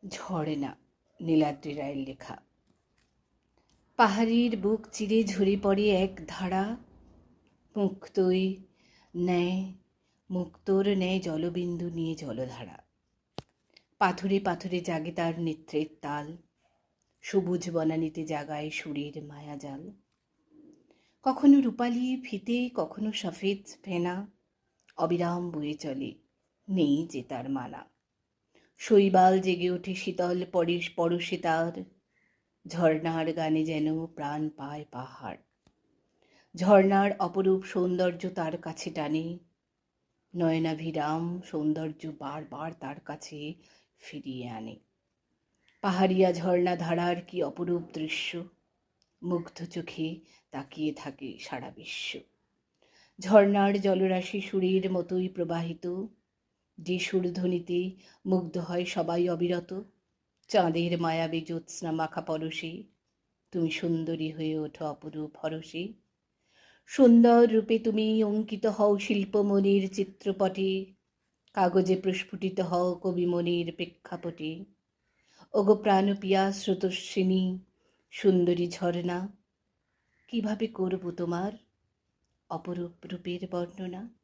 ঝর্ণা, নীলাদ্রি রায়ের লেখা। পাহাড়ির বুক চিরে ঝরে পড়ে এক ধারা, মুক্তই ন্যায় মুক্তোর ন্যায় জলবিন্দু নিয়ে জলধারা। পাথরে পাথরে জাগে তার নেত্রের তাল, সবুজ বনানীতে জাগায় সুরের মায়াজাল। কখনো রূপালি ফিতে, কখনো সফেদ ফেনা, অবিরাম বয়ে চলে, নেই যে তার মানা। শৈবাল জেগে ওঠে শীতল পরশে তার, ঝর্ণার গানে যেন প্রাণ পায় পাহাড়। ঝর্ণার অপরূপ সৌন্দর্য তার কাছে টানে, নয়নাভিরাম সৌন্দর্য বারবার তার কাছে ফিরিয়ে আনে। পাহাড়িয়া ঝর্ণা ধারার কি অপরূপ দৃশ্য, মুগ্ধ চোখে তাকিয়ে থাকে সারা বিশ্ব। ঝর্ণার জলরাশি সুরের মতোই প্রবাহিত, যে সুরধ্বনিতে মুগ্ধ হয় সবাই অবিরত। চাঁদের মায়াবী জ্যোৎস্না মাখা পরশে তুমি সুন্দরী হয়ে ওঠো অপরূপ হরষে। সুন্দর রূপে তুমি অঙ্কিত হও শিল্পমণির চিত্রপটে, কাগজে প্রস্ফুটিত হও কবিমণির প্রেক্ষাপটে। ওগো প্রাণপ্রিয়া স্রোতস্বিনী সুন্দরী ঝর্ণা, কিভাবে করব তোমার অপরূপ রূপের বর্ণনা।